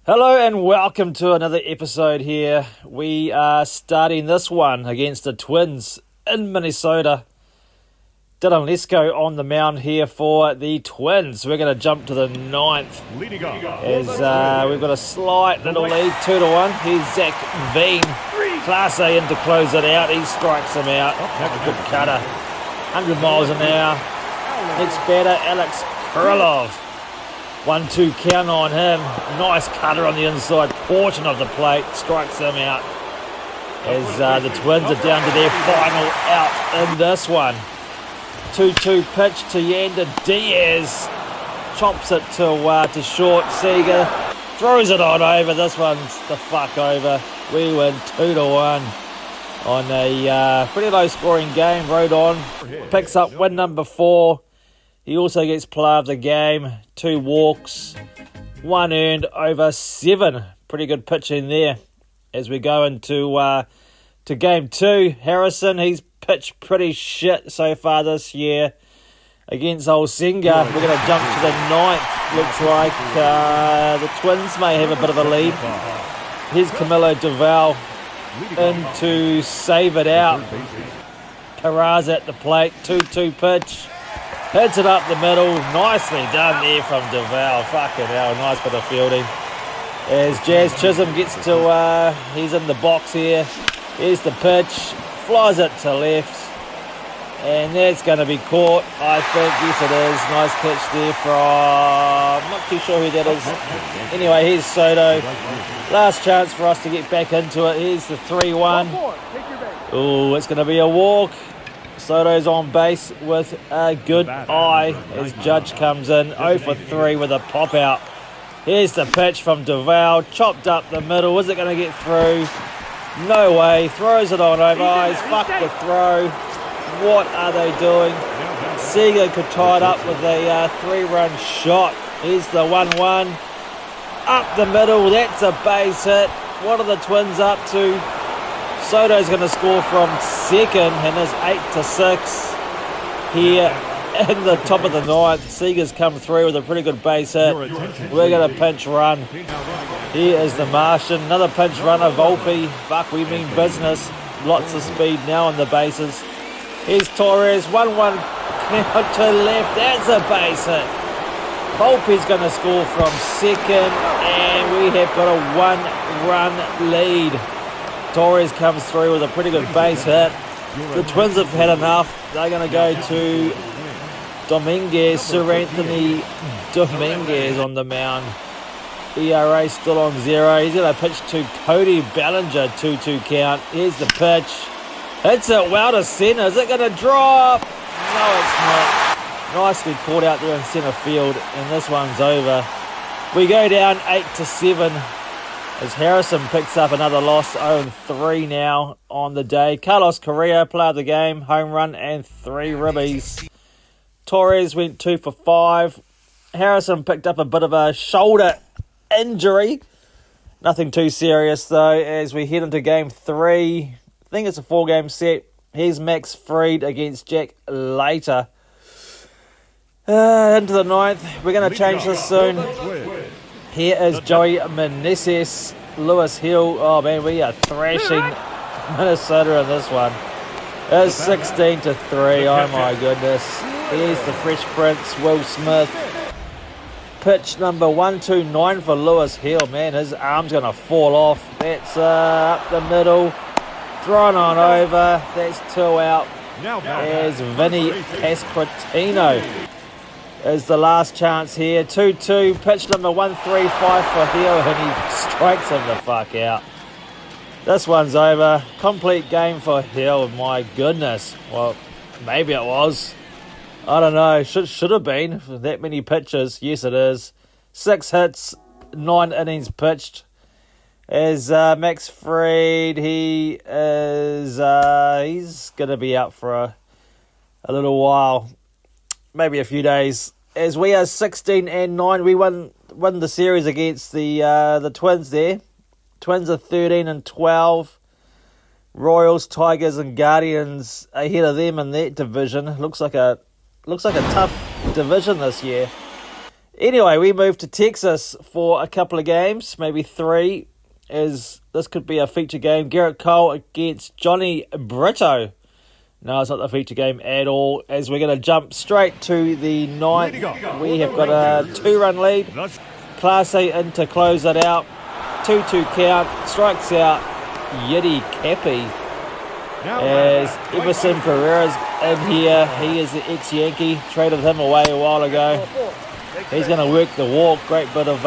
Hello and welcome to another episode here. We are starting this one against the Twins in Minnesota. Dylan Lesko on the mound here for the Twins. We're going to jump to the ninth as we've got a slight little lead, 2-1. Here's Zach Veen, Class A in to close it out. He strikes him out. Good cutter, 100 miles an hour. Next batter, Alex Krylov. 1-2 count on him. Nice cutter on the inside portion of the plate. Strikes him out as the Twins are down to their final out in this one. 2-2 pitch to Yander Diaz. Chops it to short. Seager throws it on over. This one's the fuck over. We win 2-1 on a pretty low scoring game. Rodon picks up win number 4. He also gets player of the game, 2 walks, 1 earned over 7. Pretty good pitching there. As we go into to game 2, Harrison, he's pitched pretty shit so far this year against old Singer. We're going to jump to the 9th. Looks like the Twins may have a bit of a lead. Here's Camilo Duval in to save it out. Carras at the plate, 2-2 pitch. Hits it up the middle. Nicely done there from Duval. Fucking hell, nice bit of fielding. As Jazz Chisholm gets to, he's in the box here. Here's the pitch. Flies it to left. And that's going to be caught, I think. Yes, it is. Nice catch there from... I'm not too sure who that is. Anyway, here's Soto. Last chance for us to get back into it. Here's the 3-1. Oh, it's going to be a walk. Soto's on base with a good eye as Judge comes in 0 for 3 with a pop out. Here's the pitch from Duval, chopped up the middle. Is it going to get through? No way. Throws it on over. Eyes. Fuck the throw. What are they doing? Seager could tie it up with a 3-run shot. Here's the 1-1. Up the middle. That's a base hit. What are the Twins up to? Soto's going to score from second and is 8-6 here in the top of the 9th. Seager's come through with a pretty good base hit. We're going to pinch run. Here is the Martian. Another pinch runner, Volpe. Fuck, we mean business. Lots of speed now on the bases. Here's Torres. 1-1 now to left. That's a base hit. Volpe's going to score from second and we have got a 1-run lead. Torres comes through with a pretty good base hit. The Twins have had enough. They're going to go to Dominguez, Sir Anthony Dominguez on the mound. ERA still on 0. He's going to pitch to Cody Bellinger, 2-2 count. Here's the pitch. Hits it well to center. Is it going to drop? No, it's not. Nicely caught out there in center field, and this one's over. We go down 8-7. As Harrison picks up another loss, 0-3 now on the day. Carlos Correa, player of the game, home run and 3 ribbies. Torres went 2 for 5. Harrison picked up a bit of a shoulder injury. Nothing too serious though as we head into game 3. I think it's a 4-game set. Here's Max Fried against Jack Leiter. Into the 9th. We're going to change this soon. Here is Joey Meneses, Lewis Hill. Oh man, we are thrashing Minnesota in this one. It's 16-3. Oh my goodness. Here's the Fresh Prince, Will Smith. Pitch number 129 for Lewis Hill. Man, his arm's going to fall off. That's up the middle. Thrown on over. That's 2 out. There's Vinny Pasquantino. Is the last chance here. 2-2. Pitch number 135 for Hill, and he strikes him the fuck out. This one's over. Complete game for Hill. My goodness. Well, maybe it was. I don't know. Should have been for that many pitches. Yes, it is. 6 hits, 9 innings pitched. As Max Fried, he's gonna be out for a little while. Maybe a few days. As we are 16-9, we won the series against the Twins there. Twins are 13-12. Royals, Tigers, and Guardians ahead of them in that division. Looks like a tough division this year. Anyway, we moved to Texas for a couple of games, maybe 3, as this could be a feature game. Garrett Cole against Johnny Brito. No, it's not the feature game at all, as we're going to jump straight to the 9th. We have got a 2-run lead. Class A in to close it out. 2-2 count. Strikes out Yiddy Cappy. As Everson Pereira's in here. He is the ex-Yankee. Traded him away a while ago. He's going to work the walk. Great bit of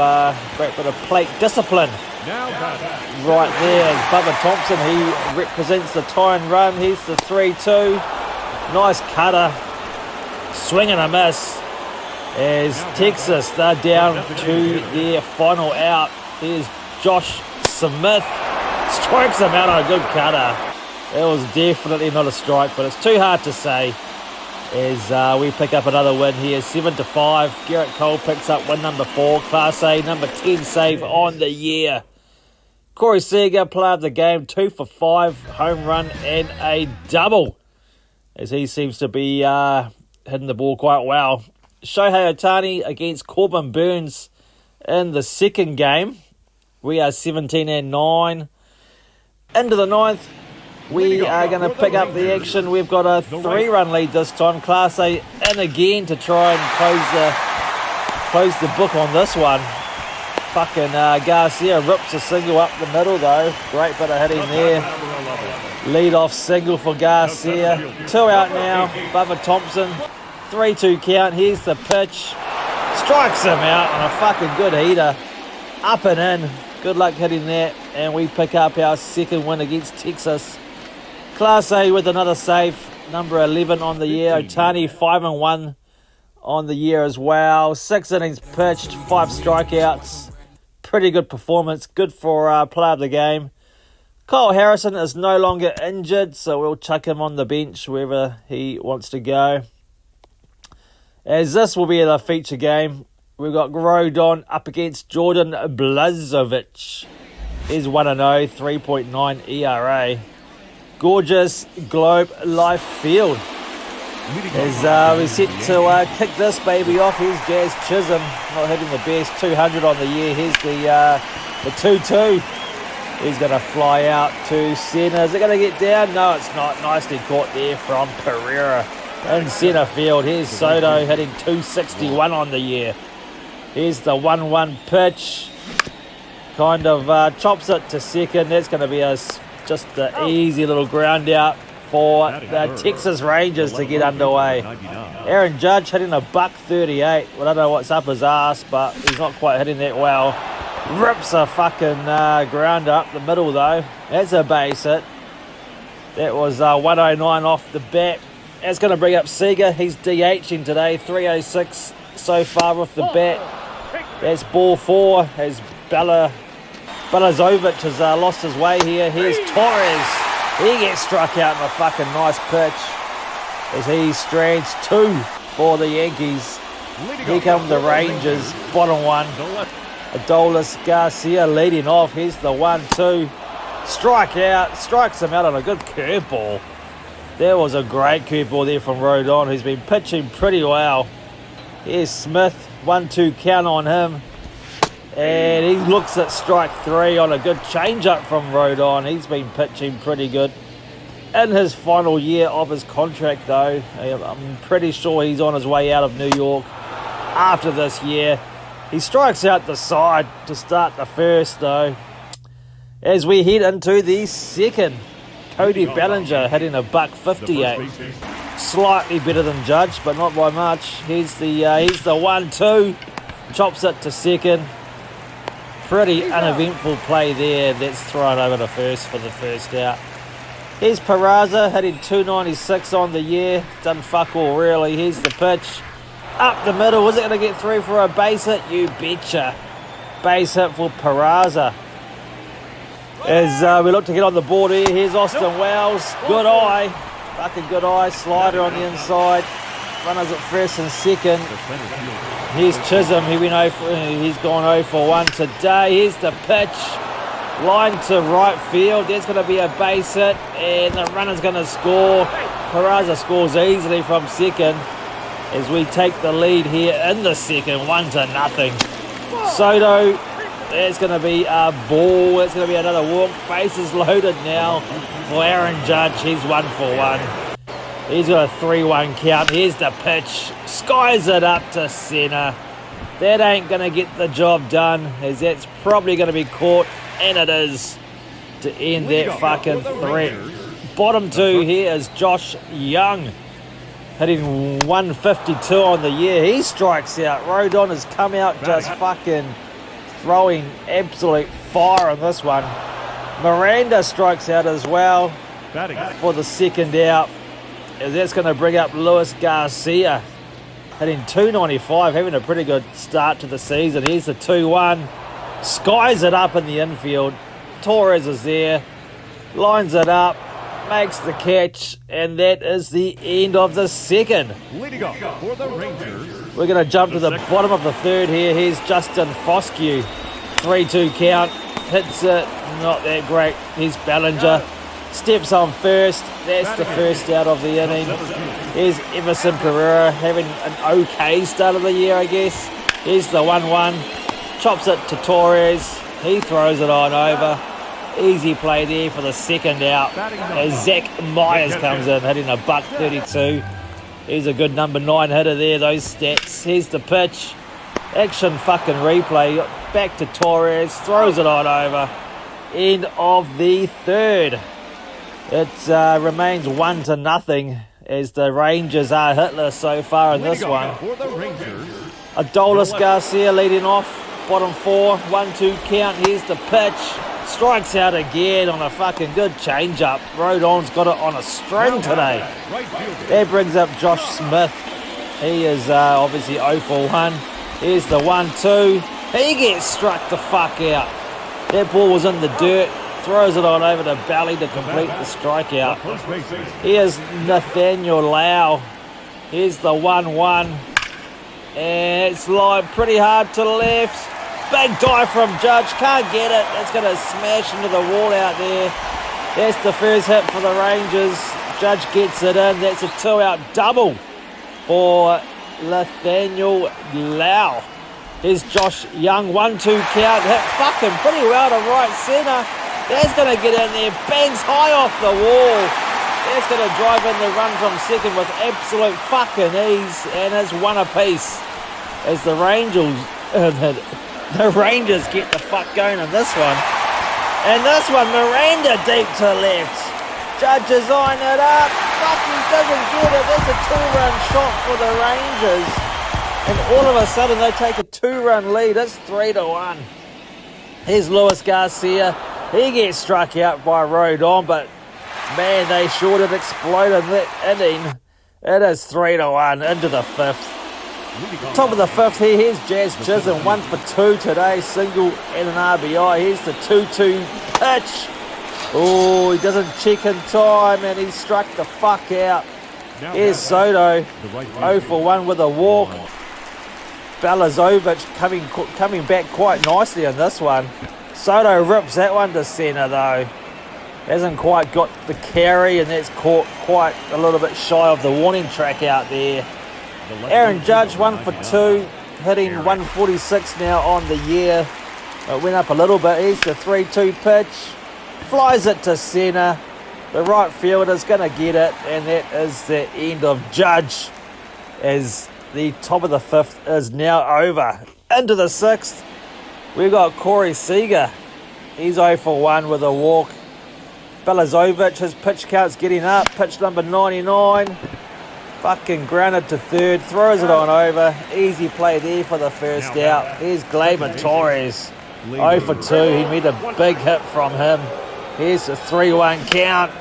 plate discipline. Right there, and Bubba Thompson, he represents the tie and run. Here's the 3-2. Nice cutter. Swing and a miss. As Texas, they're down to their final out. Here's Josh Smith. Strikes him out on a good cutter. It was definitely not a strike, but it's too hard to say. As we pick up another win here, 7-5. Garrett Cole picks up win number 4. Class A, number 10 save on the year. Corey Seager, player of the game, 2 for 5, home run and a double, as he seems to be hitting the ball quite well. Shohei Ohtani against Corbin Burns in the second game. We are 17-9. Into the 9th, we are going to pick up the action. We've got a 3-run lead this time. Class A in again to try and close the book on this one. Fucking Garcia rips a single up the middle though. Great bit of hitting there. Lead off single for Garcia. 2 out now. Bubba Thompson. 3-2 count. Here's the pitch. Strikes him out on a fucking good heater. Up and in. Good luck hitting that. And we pick up our second win against Texas. Class A with another save. Number 11 on the year. Ohtani 5-1 on the year as well. 6 innings pitched. 5 strikeouts. Pretty good performance. Good for player of the game. Kyle Harrison is no longer injured, so we'll chuck him on the bench wherever he wants to go. As this will be the feature game, we've got Rodon up against Jordan Blazovic. He's 1-0, 3.9 ERA. Gorgeous Globe Life Field. As we set to kick this baby off, here's Jazz Chisholm, not hitting the best, 200 on the year. Here's the 2-2. He's going to fly out to centre. Is it going to get down? No, it's not. Nicely caught there from Pereira in centre field. Here's Soto hitting 261 on the year. Here's the 1-1 pitch. Kind of chops it to second. That's going to be just an easy little ground out for the Texas Rangers to get underway. Aaron Judge hitting a $138. Well, I don't know what's up his ass, but he's not quite hitting that well. Rips a fucking grounder up the middle though. That's a base hit. That was 109 off the bat. That's going to bring up Seager. He's DHing today. 306 so far off the bat. That's ball 4 as Balazovic has lost his way here. Here's Torres. He gets struck out in a fucking nice pitch as he strands 2 for the Yankees. Here come the Rangers, bottom 1. Adolis Garcia leading off. Here's the 1-2. Strike out. Strikes him out on a good curveball. There was a great curveball there from Rodon, who's been pitching pretty well. Here's Smith. 1-2 count on him. And he looks at strike 3 on a good change-up from Rodon. He's been pitching pretty good. In his final year of his contract, though, I'm pretty sure he's on his way out of New York after this year. He strikes out the side to start the first, though. As we head into the second, Cody Bellinger hitting a $158. Slightly better than Judge, but not by much. Here's the 1-2. Chops it to second. Pretty uneventful play there. That's thrown over to first for the first out. Here's Peraza hitting 296 on the year. Done fuck all really. Here's the pitch. Up the middle. Was it going to get through for a base hit? You betcha. Base hit for Peraza. As we look to get on the board here. Here's Austin Wells. Good eye. Fucking good eye. Slider on the inside. Runners at first and second. Here's Chisholm. He's gone 0 for 1 today. Here's the pitch. Line to right field. There's going to be a base hit. And the runner's going to score. Peraza scores easily from second. as we take the lead here in the second, 1-0. Soto, that's going to be a ball. It's going to be another walk. Bases loaded now for Aaron Judge. He's 1 for 1. He's got a 3-1 count. Here's the pitch. Skies it up to centre. That ain't going to get the job done, as that's probably going to be caught, and it is, to end that fucking threat. Bottom 2 here is Josh Young, hitting 152 on the year. He strikes out. Rodon has come out just fucking throwing absolute fire on this one. Miranda strikes out as well for the second out, as that's going to bring up Luis Garcia, hitting 295, having a pretty good start to the season. Here's the 2-1. Skies it up in the infield. Torres is there. Lines it up. Makes the catch. And that is the end of the second. Leading off for the Rangers. We're going to jump to the bottom of the third here. Here's Justin Foscue. 3-2 count. Hits it. Not that great. Here's Bellinger. Steps on first. That's the first out of the inning. Here's Everson Pereira having an okay start of the year, I guess. Here's the 1-1. Chops it to Torres. He throws it on over. Easy play there for the second out, as Zach Myers comes in, hitting a $132. He's a good number 9 hitter there, those stats. Here's the pitch. Action fucking replay. Back to Torres. Throws it on over. End of the third. It remains 1-0, as the Rangers are hitless so far in this one. Adolis Garcia leading off. Bottom 4, 1-2 count. Here's the pitch. Strikes out again on a fucking good change-up. Rodon's got it on a string today. That brings up Josh Smith. He is obviously 0 for 1. Here's the 1-2. He gets struck the fuck out. That ball was in the dirt. Throws it on over to Belly to complete the strikeout. Here's Nathaniel Lau. Here's the 1-1. And it's lined pretty hard to the left. Big dive from Judge. Can't get it. It's going to smash into the wall out there. That's the first hit for the Rangers. Judge gets it in. That's a 2-out double for Nathaniel Lau. Here's Josh Young. 1-2 count. Hit fucking pretty well to right centre. That's going to get in there. Bangs high off the wall. That's going to drive in the run from second with absolute fucking ease. And it's 1 apiece, as the Rangers get the fuck going on this one. And this one, Miranda deep to left. Judge is eyeing it up. Fucking doesn't get it. That's a 2-run shot for the Rangers. And all of a sudden they take a 2-run lead. It's 3-1. Here's Luis Garcia. He gets struck out by Rodon, but man, they sure did explode in that inning. It is 3-1 into the 5th. Top of the 5th here, here's Jazz Chisholm, 1 for 2 today, single and an RBI. Here's the 2-2 pitch. Oh, he doesn't check in time, and he struck the fuck out. Here's Soto, 0 for 1 with a walk. Balazovic coming back quite nicely on this one. Soto rips that one to centre though. Hasn't quite got the carry, and that's caught quite a little bit shy of the warning track out there. Aaron Judge, 1 for 2, hitting 146 now on the year. It went up a little bit. Here's the 3-2 pitch. Flies it to centre. The right fielder's going to get it, and that is the end of Judge, as the top of the 5th is now over. Into the 6th, we've got Corey Seager. He's 0 for 1 with a walk. Balazovic, his pitch count's getting up. Pitch number 99. Fucking grounded to third. Throws it on over. Easy play there for the first out. Here's Gleyber Torres. 0 for 2. He made a big hit from him. Here's a 3-1 count.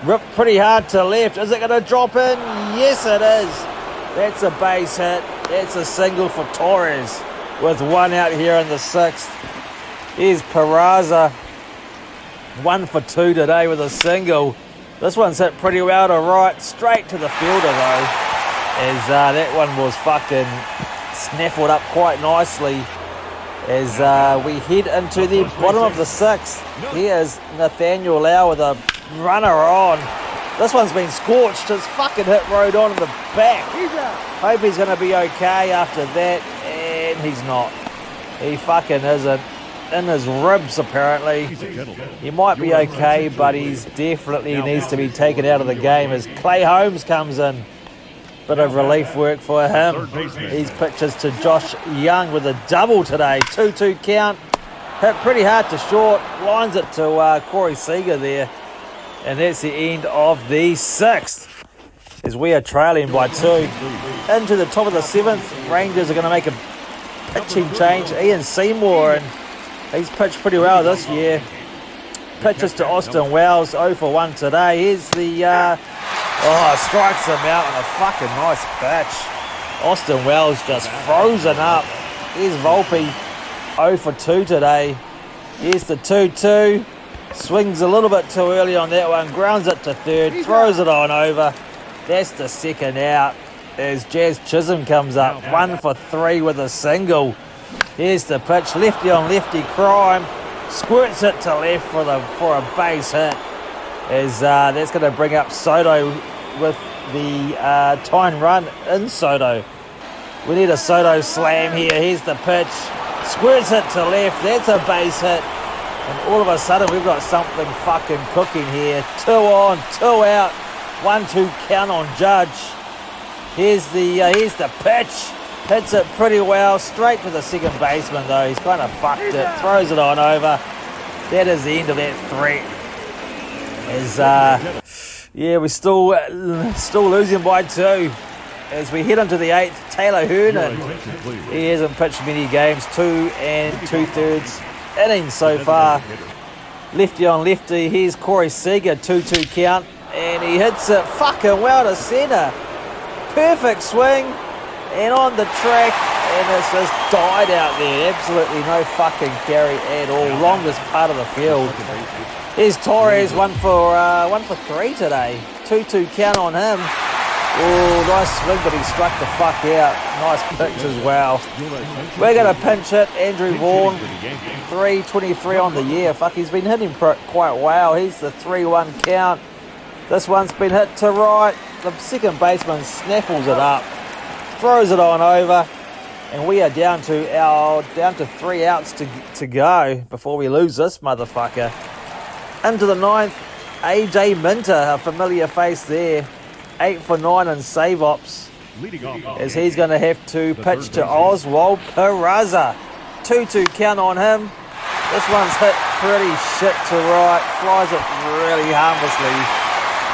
Ripped pretty hard to left. Is it going to drop in? Yes, it is. That's a base hit. That's a single for Torres, with 1 out here in the 6th. Here's Peraza. 1 for 2 today with a single. This one's hit pretty well to right, straight to the fielder though, as that one was fucking snaffled up quite nicely. As we head into the bottom of the 6th, here's Nathaniel Lau with a runner on. This one's been scorched. It's fucking hit Road on in the back. Hope he's going to be okay after that. And he's not. He fucking isn't. In his ribs, apparently. He might be okay, but he's definitely needs to be taken out of the game as Clay Holmes comes in. Bit of relief work for him. These pitches to Josh Young with a double today. 2-2 count. Hit pretty hard to short. Lines it to Corey Seager there. And that's the end of the 6th. As we are trailing by 2. Into the top of the 7th. Rangers are going to make a pitching change. Ian Seymour, and he's pitched pretty well this year. Pitches to Austin Wells, 0 for 1 today. Here's the, strikes him out on a fucking nice pitch. Austin Wells just frozen up. Here's Volpe, 0 for 2 today. Here's the 2-2. Swings a little bit too early on that one. Grounds it to third, throws it on over. That's the second out as Jazz Chisholm comes up. 1 for 3 with a single. Here's the pitch, lefty on lefty crime, squirts it to left for a base hit. As that's going to bring up Soto with the tying run in Soto. We need a Soto slam here. Here's the pitch, squirts it to left. That's a base hit, and all of a sudden we've got something fucking cooking here. 2 on, 2 out, 1-2 count on Judge. Here's the pitch. Hits it pretty well, straight to the second baseman though. He's kind of fucked it, throws it on over. That is the end of that threat. We're still losing by 2. As we head into the 8th, Taylor Hernan. He hasn't pitched many games, 2 2/3 innings so far. Lefty on lefty, here's Corey Seager, 2-2 count. And he hits it fucking well to centre. Perfect swing. And on the track, and it's just died out there. Absolutely no fucking carry at all. Longest part of the field. Here's Torres, 1 for 3 today. 2-2 count on him. Oh, nice swing, but he struck the fuck out. Nice pitch as well. We're going to pinch hit Andrew Vaughan. 3-23 on the year. Fuck, he's been hitting quite well. He's the 3-1 count. This one's been hit to right. The second baseman snaffles it up. Throws it on over, and we are down to 3 outs to go before we lose this motherfucker. Into the 9th, AJ Minter, a familiar face there, 8 for 9 in save ops, as he's going to have to pitch to Oswald Peraza. 2-2 count on him. This one's hit pretty shit to right, flies it really harmlessly,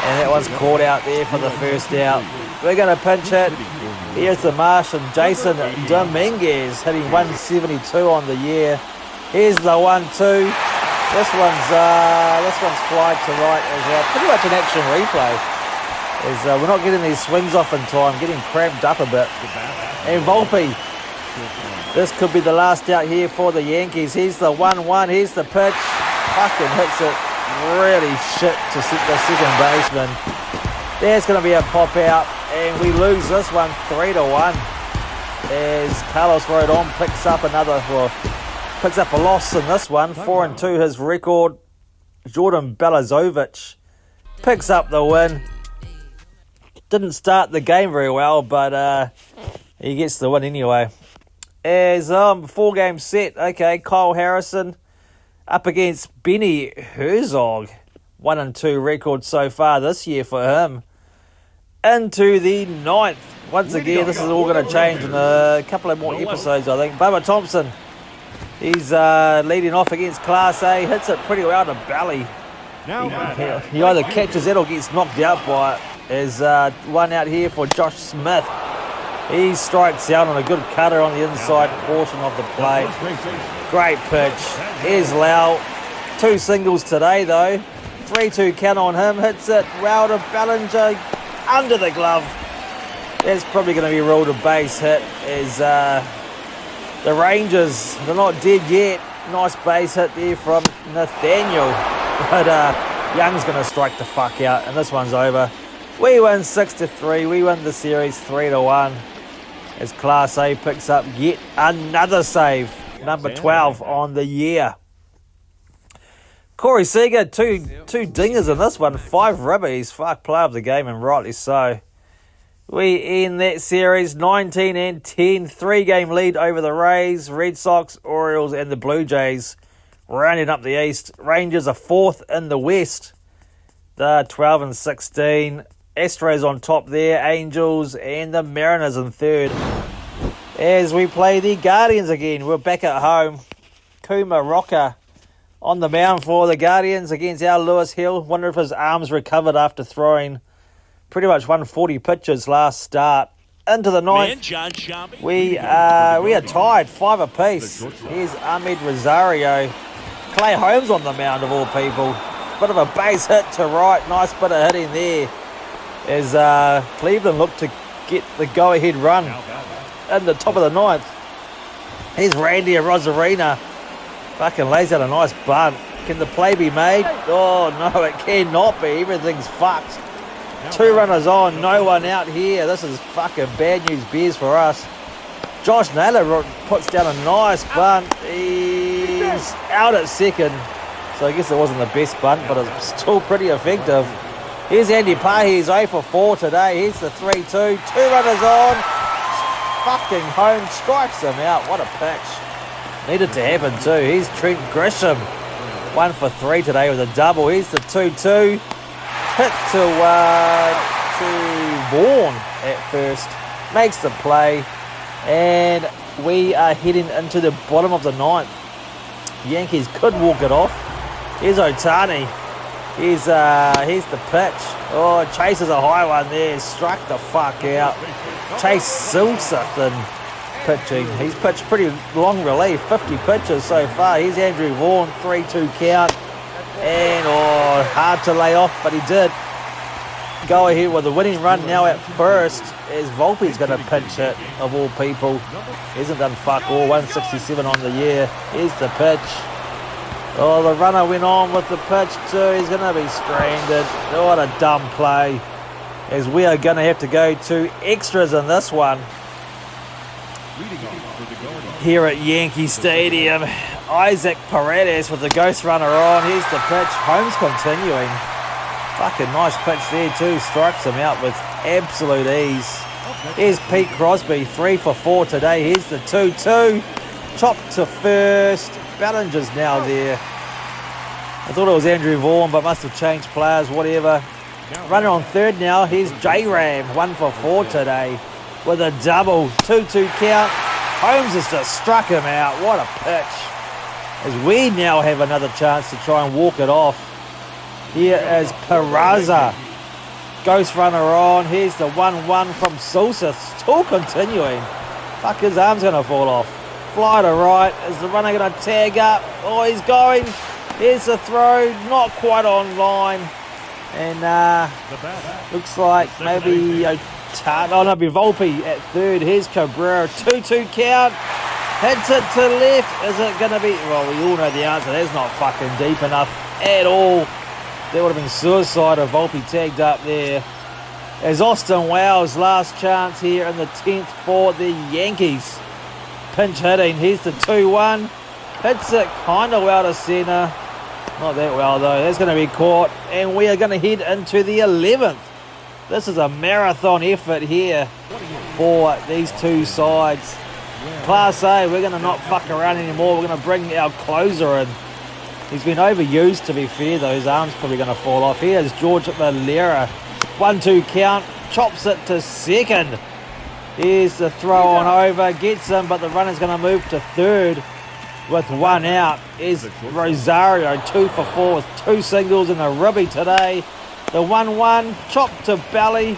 and that one's caught out there for the first out. We're going to pinch hit. Here's the Martian, Jason Dominguez, hitting 172 on the year. Here's the 1-2. This one's flied to right as well. Pretty much an action replay. We're not getting these swings off in time, getting cramped up a bit. And Volpe. This could be the last out here for the Yankees. Here's the 1-1. Here's the pitch. Fucking hits it really shit to the second baseman. There's going to be a pop out, and we lose this one 3-1 as Carlos Rodon picks up a loss in this one. 4-2 his record. Jordan Belazovic picks up the win. Didn't start the game very well, but he gets the win anyway. As 4-game set, okay, Kyle Harrison up against Benny Herzog. 1-2 record so far this year for him. Into the 9th. Once again, this is all going to change in a couple of more episodes, I think. Bubba Thompson, he's leading off against Class A. Hits it pretty well to belly. He either catches it or gets knocked out by it. There's one out here for Josh Smith. He strikes out on a good cutter on the inside portion of the plate. Great pitch. Here's Lau. 2 singles today, though. 3-2 count on him. Hits it well to Bellinger. Under the glove. That's probably going to be ruled a base hit as the Rangers, they're not dead yet. Nice base hit there from Nathaniel. But Young's going to strike the fuck out, and this one's over. We win 6-3. We win the series 3-1 as Class A picks up yet another save. Number 12 on the year. Corey Seager, two dingers in this one, 5 ribbies. Fuck, player of the game, and rightly so. We end that series 19-10, 3-game lead over the Rays, Red Sox, Orioles, and the Blue Jays. Rounding up the East, Rangers are 4th in the West. They're 12-16. Astros on top there, Angels, and the Mariners in 3rd. As we play the Guardians again, we're back at home. Kuma Rocker on the mound for the Guardians against our Lewis Hill. Wonder if his arms recovered after throwing pretty much 140 pitches last start. Into the ninth, we are tied 5 apiece. Here's Ahmed Rosario. Clay Holmes on the mound of all people. Bit of a base hit to right. Nice bit of hitting there as Cleveland looked to get the go-ahead run in the top of the ninth. Here's Randy Rosarina. Fucking lays out a nice bunt. Can the play be made? Oh, no, it cannot be. Everything's fucked. 2 runners on, no one out here. This is fucking bad news bears for us. Josh Naylor puts down a nice bunt. He's out at second. So I guess it wasn't the best bunt, but it's still pretty effective. Here's Andy Pahe. He's 0 for 4 today. Here's the 3-2. 2 runners on. Fucking Holmes strikes him out. What a pitch. Needed to happen too. Here's Trent Grisham. 1 for 3 today with a double. Here's the 2-2. Hit to Vaughan at first. Makes the play. And we are heading into the bottom of the ninth. Yankees could walk it off. Here's Otani. Here's the pitch. Oh, chases a high one there. Struck the fuck out. Chase Silseth pitching. He's pitched pretty long relief. 50 pitches so far. Here's Andrew Vaughan. 3-2 count. And hard to lay off, but he did. Go ahead with the winning run now at first as Volpe's going to pinch hit of all people. He hasn't done fuck all. 167 on the year. Here's the pitch. Oh, the runner went on with the pitch too. He's going to be stranded. What a dumb play. As we are going to have to go to extras in this one. Here at Yankee Stadium, Isaac Paredes with the ghost runner on. Here's the pitch. Holmes continuing. Fucking nice pitch there too. Strikes him out with absolute ease. Here's Pete Crosby. 3 for 4 today. Here's the 2-2. Chopped to first. Ballinger's now there. I thought it was Andrew Vaughan, but must have changed players, whatever. Runner on third now. Here's J-Ram. 1 for 4 today with a double. 2-2 count. Holmes has just struck him out. What a pitch. As we now have another chance to try and walk it off. Here is Peraza. Ghost runner on. Here's the 1-1 from Sousa. Still continuing. Fuck, his arm's going to fall off. Fly to right. Is the runner going to tag up? Oh, he's going. Here's the throw. Not quite on line. And looks like maybe it'll be Volpe at third. Here's Cabrera. 2-2 count. Hits it to left. Is it going to be... Well, we all know the answer. That's not fucking deep enough at all. That would have been suicide if Volpe tagged up there. As Austin Wells' last chance here in the 10th for the Yankees. Pinch hitting. Here's the 2-1. Hits it kind of well to centre. Not that well though. That's going to be caught. And we are going to head into the 11th. This is a marathon effort here for these two sides. Class A, we're going to not fuck around anymore. We're going to bring our closer in. He's been overused, to be fair, though. His arm's probably going to fall off. Here's George Valera. 1-2 count. Chops it to second. Here's the throw on over. Gets him, but the runner's going to move to third with 1 out. Here's Rosario. 2 for 4 with 2 singles and a ribby today. The 1-1. Chopped to belly.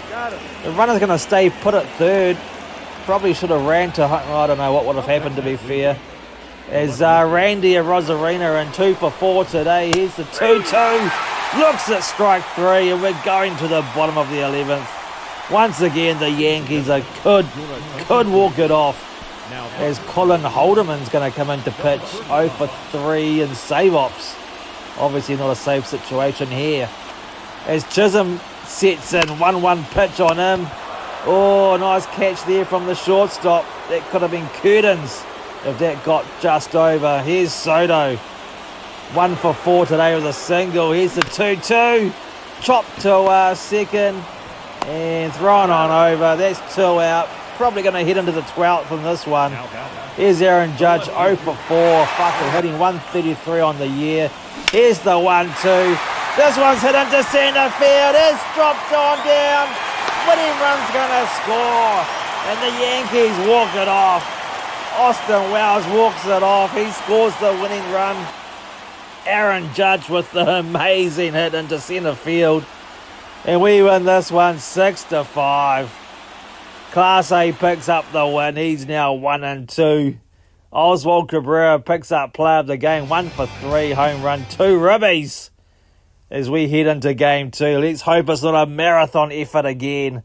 The runner's going to stay put at third. Probably should have ran to... I don't know what would have happened, to be fair. As Randy Rosarina in 2 for 4 today. Here's the 2-2. Looks at strike 3, and we're going to the bottom of the 11th. Once again, the Yankees could walk it off. As Colin Holderman's going to come into pitch. 0 for 3 in save ops. Obviously not a safe situation here. As Chisholm sets in 1-1 pitch on him. Oh, nice catch there from the shortstop. That could have been curtains if that got just over. Here's Soto. 1 for 4 today with a single. Here's the 2-2. Chopped to second and thrown on over. That's 2 out. Probably going to hit into the 12th on this one. Here's Aaron Judge, 0 for 4. Fucking hitting 133 on the year. Here's the 1-2. This one's hit into centre field. It's dropped on down. Winning run's going to score. And the Yankees walk it off. Austin Wells walks it off. He scores the winning run. Aaron Judge with the amazing hit into centre field. And we win this one 6-5. Class A picks up the win. He's now 1-2. Oswald Cabrera picks up player of the game. 1 for 3. Home run. 2 ribbies. As we head into game 2. Let's hope it's not a marathon effort again.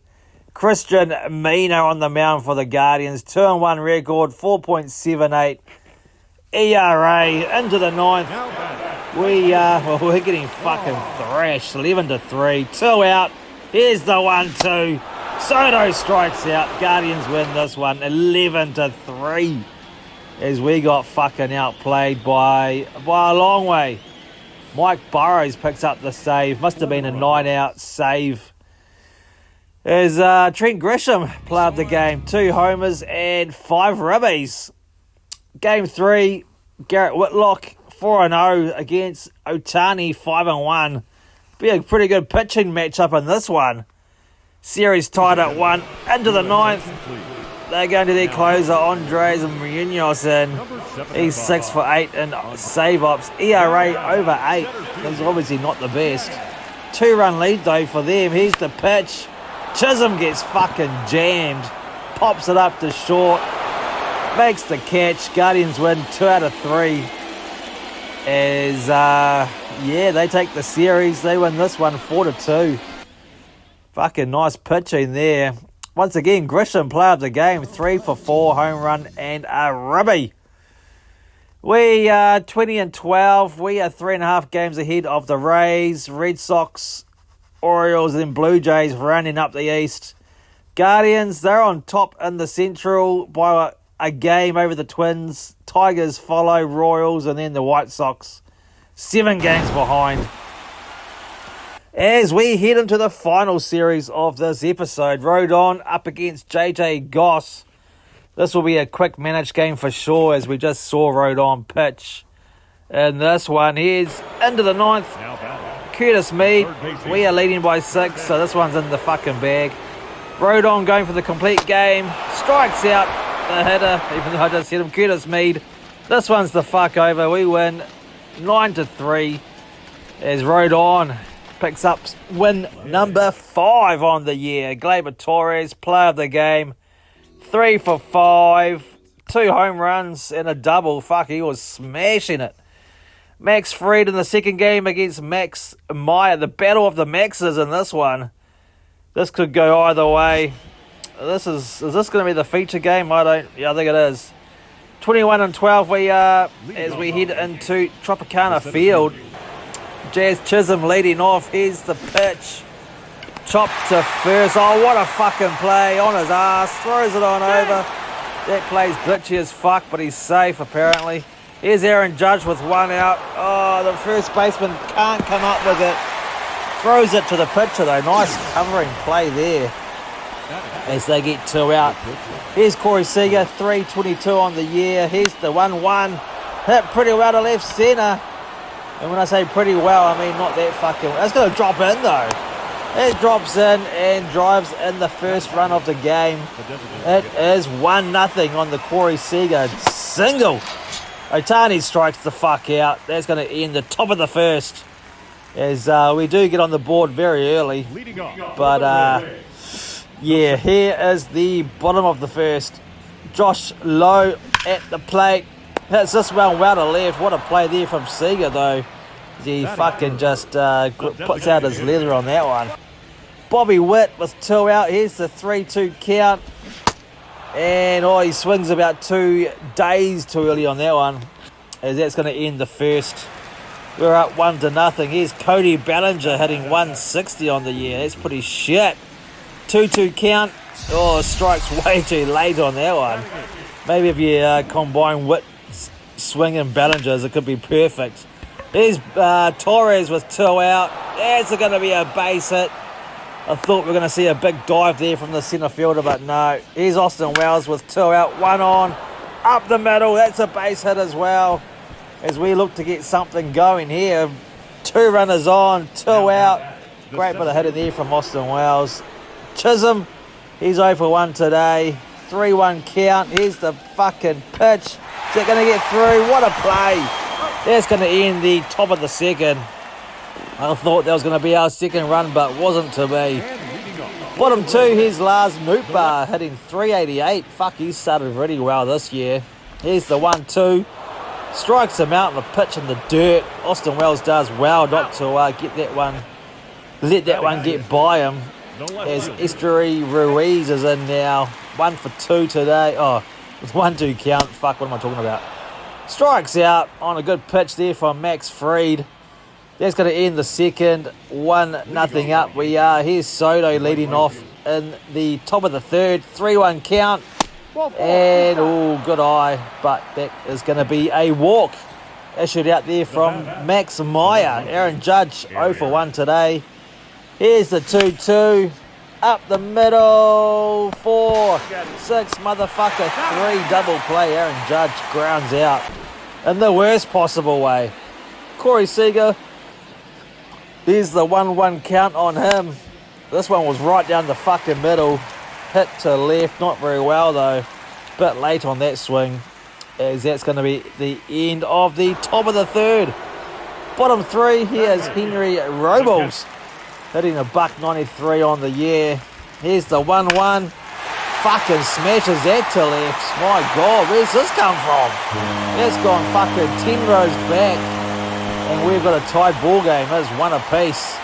Christian Mina on the mound for the Guardians. 2-1 record. 4.78 ERA. Into the 9th. We're getting fucking thrashed. 11-3. 2 out. Here's the 1-2. Soto strikes out. Guardians win this one 11-3. As we got fucking outplayed by a long way. Mike Burrows picks up the save. Must have been a 9-out save. As Trent Grisham player of the game. 2 homers and 5 ribbies. Game 3, Garrett Whitlock 4-0 against Otani 5-1. Be a pretty good pitching matchup in this one. Series tied at 1. Into the 9th. They're going to their closer, Andres Munoz, and he's 6 for 8 in save ops. ERA over 8. He's obviously not the best. 2-run lead though for them. Here's the pitch. Chisholm gets fucking jammed. Pops it up to short. Makes the catch. Guardians win 2 out of 3. As they take the series. They win this one 4-2. Fucking nice pitching there. Once again, Grisham, player of the game, 3 for 4, home run and a ribby. We are 20-12. We are 3.5 games ahead of the Rays, Red Sox, Orioles, and Blue Jays running up the East. Guardians, they're on top in the Central by a game over the Twins. Tigers follow, Royals, and then the White Sox. 7 games behind. As we head into the final series of this episode, Rodon up against JJ Goss. This will be a quick managed game for sure, as we just saw Rodon pitch. And this one here's into the 9th. Curtis Mead, we are leading by 6, so this one's in the fucking bag. Rodon going for the complete game, strikes out the hitter, even though I just hit him. Curtis Mead, this one's the fuck over. We win 9-3 as Rodon picks up win number 5 on the year. Gleyber Torres, player of the game, 3 for 5, 2 home runs and a double. Fuck, he was smashing it. Max Fried in the second game against Max Meyer. The battle of the Maxes in this one. This could go either way. Is this going to be the feature game? I think it is. 21-12 we are as we head into Tropicana Field. Jazz Chisholm leading off. Here's the pitch. Chopped to first. Oh, what a fucking play. On his ass. Throws it on over. That play's glitchy as fuck, but he's safe apparently. Here's Aaron Judge with 1 out. Oh, the first baseman can't come up with it. Throws it to the pitcher though. Nice covering play there as they get 2 out. Here's Corey Seager, 322 on the year. Here's the 1-1. Hit pretty well to left centre. And when I say pretty well, I mean not that fucking well. It's going to drop in though. It drops in and drives in the first run of the game. It is 1-0 on the Corey Seager single. Otani strikes the fuck out. That's going to end the top of the first. As we do get on the board very early. But yeah, here is the bottom of the first. Josh Lowe at the plate. Hits this one well to left. What a play there from Seager though. He fucking just puts out his leather on that one. Bobby Witt with 2 out. Here's the 3-2 count. And he swings about 2 days too early on that one. As that's going to end the first. We're up 1-0. Here's Cody Bellinger hitting 160 on the year. That's pretty shit. 2-2 count. Oh, strikes way too late on that one. Maybe if you combine Witt swing and Bellinger's, it could be perfect. Here's Torres with 2 out. That's going to be a base hit. I thought we were going to see a big dive there from the centre fielder, but no. Here's Austin Wells with 2 out, 1 on. Up the middle, that's a base hit as well. As we look to get something going here. 2 runners on, 2 out. Great bit of hitting there from Austin Wells. Chisholm, he's 0 for 1 today. 3-1 count. Here's the fucking pitch. Is it going to get through? What a play. That's going to end the top of the second. I thought that was going to be our second run, but wasn't to be. Bottom 2, here's Lars Nootbaar hitting 388. Fuck, he's started really well this year. Here's the 1-2. Strikes him out on the pitch in the dirt. Austin Wells does well not to get that one. Let that one get by him. As Estuary Ruiz is in now. 1 for 2 today. Oh, it's 1-2 count. Fuck, what am I talking about? Strikes out on a good pitch there from Max Fried. That's going to end the second. 1-0 up we are. Here's Soto leading off in the top of the third. 3-1 count. And, oh, good eye. But that is going to be a walk. Issued out there from Max Meyer. Aaron Judge 0 for 1 today. Here's the 2-2. Up the middle. 4, 6, motherfucker. 3 double play. Aaron Judge grounds out in the worst possible way. Corey Seager. Here's the 1-1 count on him. This one was right down the fucking middle. Hit to left. Not very well though. Bit late on that swing. As that's going to be the end of the top of the third. Bottom 3. Here's Henry Robles. Hitting a $1.93 on the year. Here's the 1-1. Fucking smashes that to left. My God, where's this come from? That's gone fucking 10 rows back. And we've got a tied ball game. There's 1 apiece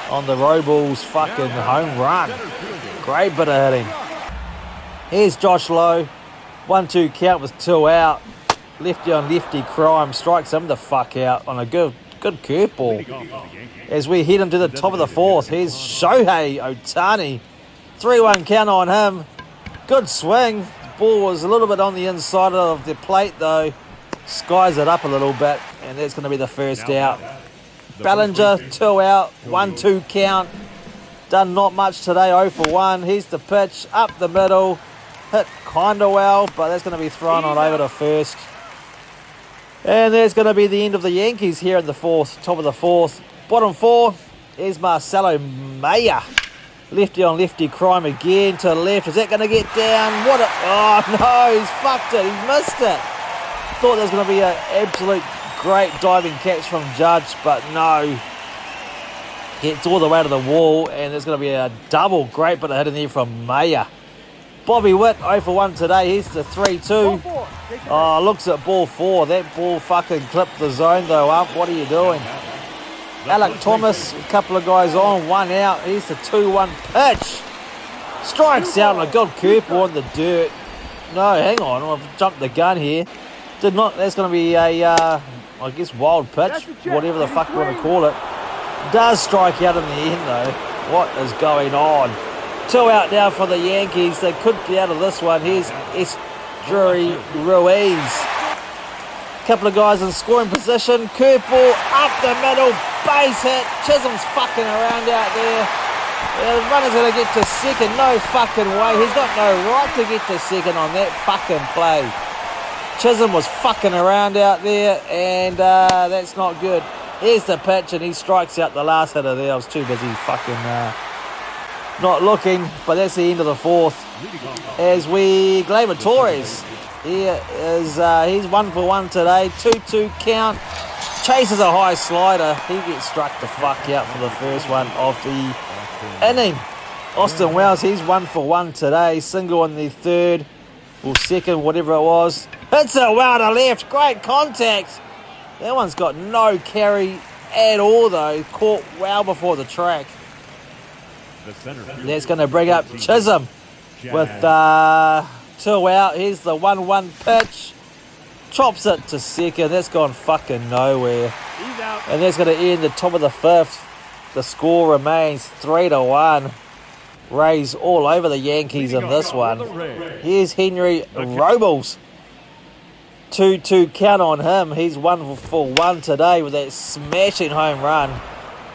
on the Robles fucking home run. Great bit of hitting. Here's Josh Lowe. 1-2 count with 2 out. Lefty on lefty crime. Strikes him the fuck out on a good curveball. As we head him to the top of the 4th, here's Shohei Ohtani. 3-1 count on him. Good swing. The ball was a little bit on the inside of the plate though. Skies it up a little bit, and that's going to be the first out. Bellinger, 2 out, 1-2 count. Done not much today, 0 for 1. Here's the pitch, up the middle. Hit kind of well, but that's going to be thrown on over to first. And there's going to be the end of the Yankees here in the 4th, top of the 4th. Bottom 4 is Marcelo Mayer. Lefty on lefty crime again to left. Is that going to get down? Oh no, he's fucked it. He's missed it. Thought there was going to be an absolute great diving catch from Judge, but no. Gets all the way to the wall, and there's going to be a double. Great bit of hitting there from Mayer. Bobby Witt, 0 for 1 today. Here's the 3-2. Oh, looks at ball 4. That ball fucking clipped the zone, though, up. What are you doing? Alec Thomas, a couple of guys on, 1 out. Here's the 2-1 pitch. Strikes out on a good curveball in the dirt. No, hang on. I've jumped the gun here. That's going to be a, I guess, wild pitch. Whatever the fuck you want to call it. Does strike out in the end, though. What is going on? 2 out now for the Yankees. They could be out of this one. Here's Estuary Ruiz. Couple of guys in scoring position. Curveball up the middle. Base hit. Chisholm's fucking around out there. The runner's going to get to second. No fucking way. He's got no right to get to second on that fucking play. Chisholm was fucking around out there, and that's not good. Here's the pitch, and he strikes out the last hitter there. I was too busy fucking not looking, but that's the end of the 4th. As we Gleyber Torres, he's 1 for 1 today. 2-2 count. Chases a high slider. He gets struck the fuck out for the first one of the inning. Austin Wells, he's 1 for 1 today. Single on the 3rd or 2nd, whatever it was. Hits it well to left. Great contact. That one's got no carry at all, though. Caught well before the track. That's going to bring up Chisholm with 2 out. Here's the 1-1 pitch. Chops it to second. That's gone fucking nowhere. And that's going to end the top of the 5th. The score remains 3-1. Rays all over the Yankees in this one. Here's Henry Robles. 2-2 count on him. He's 1-for-1 today with that smashing home run.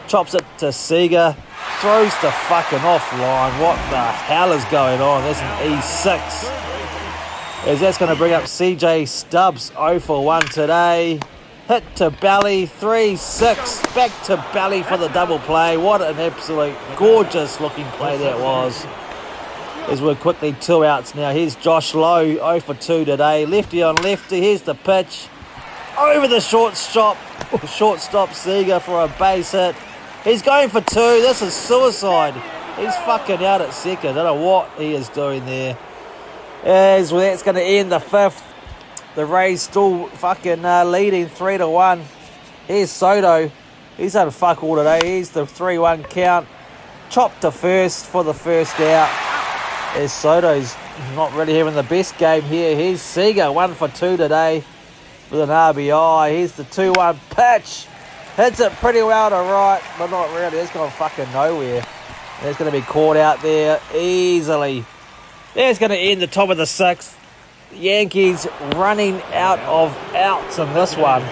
Chops it to Seager. Throws the fucking offline. What the hell is going on? That's an E6. As that's going to bring up CJ Stubbs 0-for-1 today. Hit to belly, 3-6. Back to belly for the double play. What an absolute gorgeous looking play that was. As we're quickly 2 outs now. Here's Josh Lowe, 0-for-2 today. Lefty on lefty. Here's the pitch. Over the shortstop Seager for a base hit. He's going for 2. This is suicide. He's fucking out at second. I don't know what he is doing there. As that's going to end the 5th. The Rays still fucking leading 3-1. Here's Soto. He's done fuck all today. Here's the 3-1 count. Chopped to first for the first out. As Soto's not really having the best game here. Here's Seager, 1-for-2 today with an RBI. Here's the 2-1 pitch. Hits it pretty well to right, but not really. It's gone fucking nowhere. It's going to be caught out there easily. That's going to end the top of the 6th. Yankees running out of outs in this one.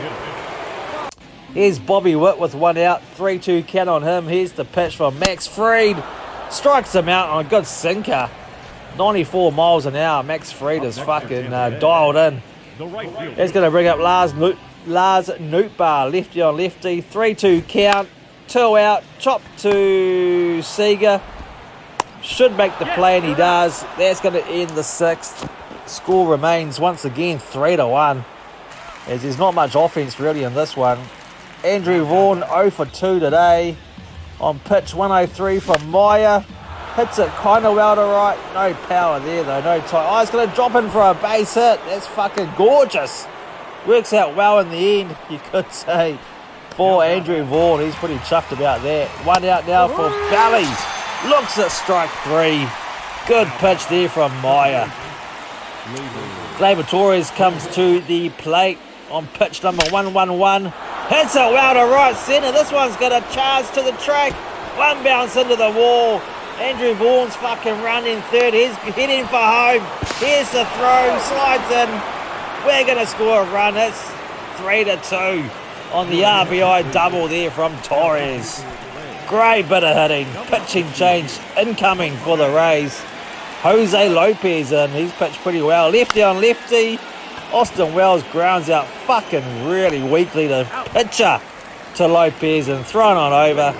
Here's Bobby Witt with 1 out. 3-2 count on him. Here's the pitch from Max Fried. Strikes him out on a good sinker. 94 miles an hour. Max Fried is fucking dialed in. It's going to bring up Lars Nootbaar. Lefty on lefty. 3-2 count. 2 out. Chop to Seager. Should make the play, and he does. That's going to end the 6th. Score remains once again 3-1. As there's not much offense really in this one. Andrew Vaughan 0-for-2 today. On pitch 103 from Meyer. Hits it kind of well to right. No power there though. No time. Oh, it's going to drop in for a base hit. That's fucking gorgeous. Works out well in the end, you could say, for Andrew Vaughan. He's pretty chuffed about that. 1 out now for Bally. Looks at strike 3. Good pitch there from Meyer. Gleyber Torres comes to the plate on pitch number 111. Hits it well to right centre. This one's got a charge to the track. 1 bounce into the wall. Andrew Vaughan's fucking running third. He's heading for home. Here's the throw. Slides in. We're going to score a run. It's 3-2 on the RBI double there from Torres. Great bit of hitting. Pitching change incoming for the Rays. Jose Lopez in. He's pitched pretty well. Lefty on lefty. Austin Wells grounds out fucking really weakly to pitcher to Lopez and thrown on over.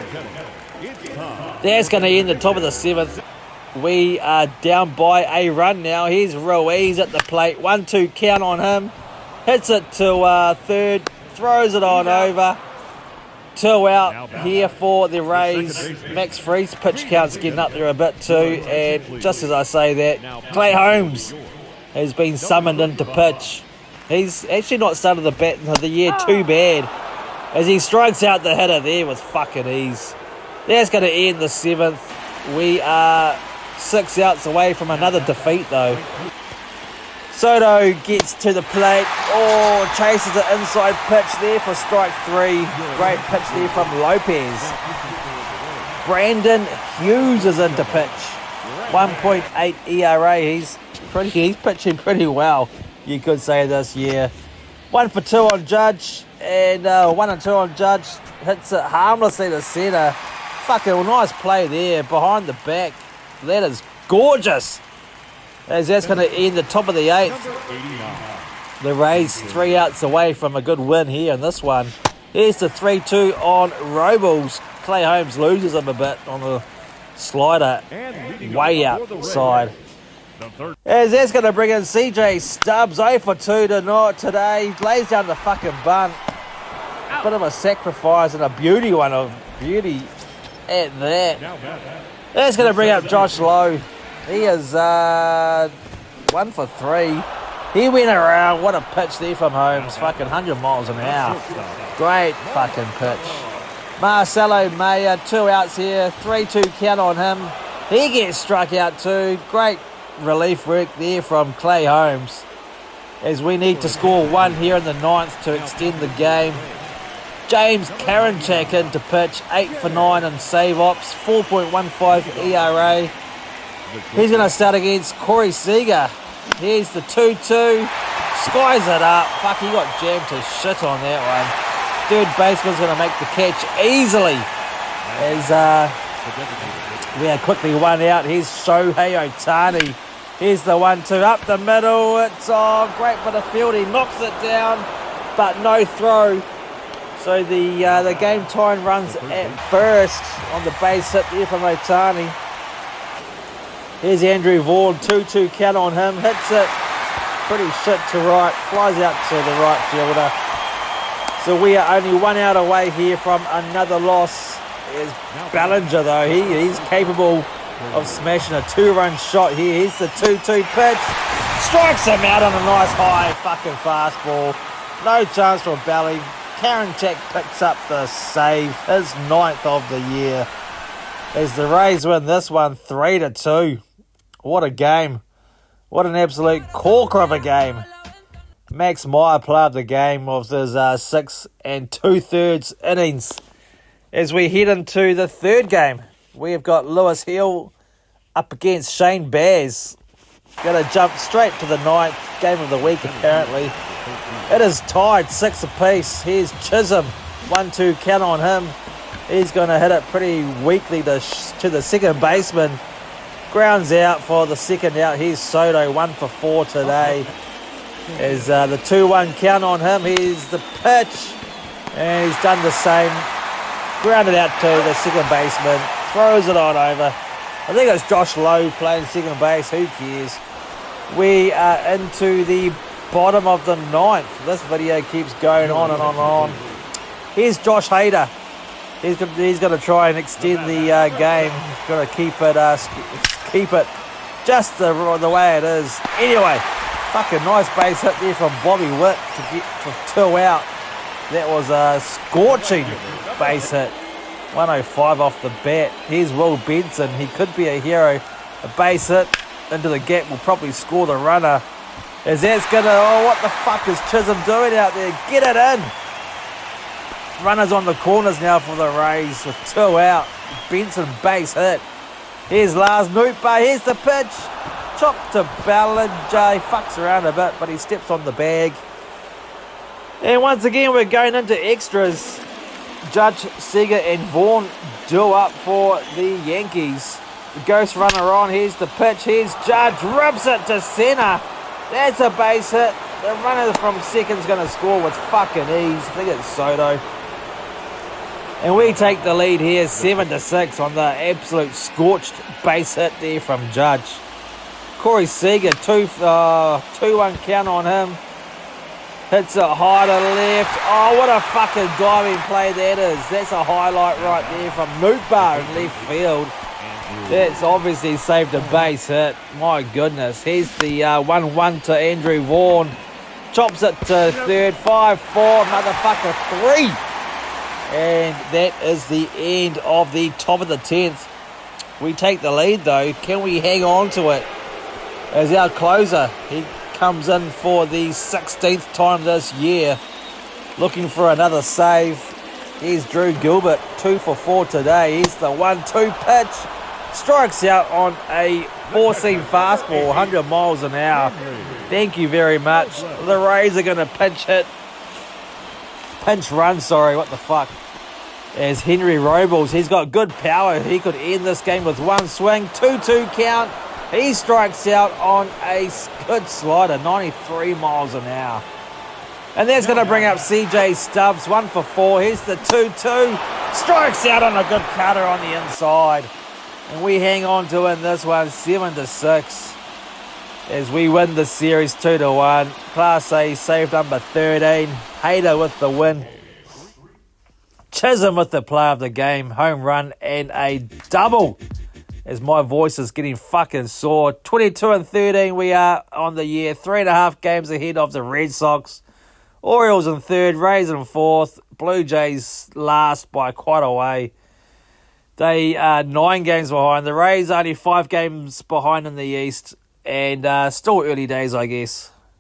That's going to end the top of the 7th. We are down by a run now. Here's Ruiz at the plate. 1-2 count on him. Hits it to third. Throws it on over. 2 out here for the Rays. Max Fried's pitch count's getting up there a bit too. And just as I say that, Clay Holmes has been summoned into pitch. He's actually not started the year too bad, as he strikes out the hitter there with fucking ease. That's going to end the 7th. We are 6 outs away from another defeat though. Soto gets to the plate. Oh, chases the inside pitch there for strike 3. Great pitch there from Lopez. Brandon Hughes is into pitch. 1.8 ERA. He's pitching pretty well, you could say, this year. 1-for-2 on Judge. And 1-2 on Judge. Hits it harmlessly to centre. Fucking nice play there. Behind the back. That is gorgeous. As that's going to end the top of the 8th. The Rays 3 outs away from a good win here in this one. Here's the 3-2 on Robles. Clay Holmes loses him a bit on the slider way outside. As that's going to bring in CJ Stubbs. 0-for-2 today. Lays down the fucking bunt. Bit of a sacrifice and a beauty one of beauty at that. That's going to bring up Josh Lowe. He is 1-for-3. He went around. What a pitch there from Holmes. Fucking 100 miles an hour. Great fucking pitch. Marcelo Mayer, 2 outs here. 3-2 count on him. He gets struck out too. Great relief work there from Clay Holmes. As we need to score 1 here in the 9th to extend the game. James Karinchak into pitch. 8-for-9 in save ops. 4.15 ERA. He's going to start against Corey Seager. Here's the 2-2. skies it up. Fuck, he got jammed to shit on that one. Third baseman's going to make the catch easily. As we are quickly one out. Here's Shohei Ohtani. Here's the 1-2 up the middle. It's great bit of field. He knocks it down, but no throw. So the game time runs at first on the base hit there from Ohtani. Here's Andrew Vaughan, 2-2 count on him. Hits it pretty shit to right. Flies out to the right fielder. So we are only 1 out away here from another loss. Here's Ballinger though. He's capable of smashing a 2-run shot here. Here's the 2-2 pitch. Strikes him out on a nice high fucking fastball. No chance for Bally. Karen Jack picks up the save, his 9th of the year. As the Rays win this one 3-2. What a game. What an absolute corker of a game. Max Meyer played the game of his 6 2/3 innings. As we head into the third game, we have got Lewis Hill up against Shane Baz. Going to jump straight to the 9th game of the week apparently. It is tied 6 apiece. Here's Chisholm, 1-2 count on him. He's going to hit it pretty weakly to the second baseman. Grounds out for the second out. Here's Soto, 1 for 4 today. As the 2-1 count on him. Here's the pitch. And he's done the same. Grounded out to the second baseman. Throws it on over. I think it's Josh Lowe playing second base. Who cares? We are into the bottom of the 9th. This video keeps going on and on and on. Here's Josh Hader. He's going to try and extend the game. He's going to keep it just the way it is. Anyway, fucking nice base hit there from Bobby Witt to get for 2 out. That was a scorching base hit. 105 off the bat. Here's Will Benson. He could be a hero. A base hit into the gap will probably score the runner. As that's gonna, what the fuck is Chisholm doing out there? Get it in! Runners on the corners now for the Rays with 2 out. Benson base hit. Here's Lars Nootbaar. Here's the pitch. Chop to Ballinger. He fucks around a bit, but he steps on the bag. And once again, we're going into extras. Judge, Seager and Vaughan duel up for the Yankees. The ghost runner on. Here's the pitch. Here's Judge. Rips it to centre. That's a base hit. The runner from second's going to score with fucking ease. I think it's Soto. And we take the lead here 7-6 on the absolute scorched base hit there from Judge. Corey Seager, 2-1 count on him. Hits it high to the left. Oh, what a fucking diving play that is. That's a highlight right there from Nootbaar in left field. That's obviously saved a base hit. My goodness. Here's the 1-1 to Andrew Vaughan. Chops it to third. 5-4. Motherfucker 3. And that is the end of the top of the 10th. We take the lead though. Can we hang on to it? As our closer, he comes in for the 16th time this year. Looking for another save. Here's Drew Gilbert, 2 for 4 today. Here's the 1-2 pitch. Strikes out on a 4-seam fastball, 100 miles an hour. Thank you very much. The Rays are going to pinch run, what the fuck. As Henry Robles, he's got good power. He could end this game with one swing. 2-2 count. He strikes out on a good slider, 93 miles an hour. And that's going to bring up CJ Stubbs, 1 for 4. Here's the 2-2. Strikes out on a good cutter on the inside. And we hang on to win this one 7-6. As we win the series 2-1. Class A save number 13. Hader with the win. Chisholm with the play of the game. Home run and a double. As my voice is getting fucking sore. 22-13 we are on the year. 3.5 games ahead of the Red Sox. Orioles in third. Rays in fourth. Blue Jays last by quite a way. They are 9 games behind. The Rays are only 5 games behind in the East. And still early days, I guess.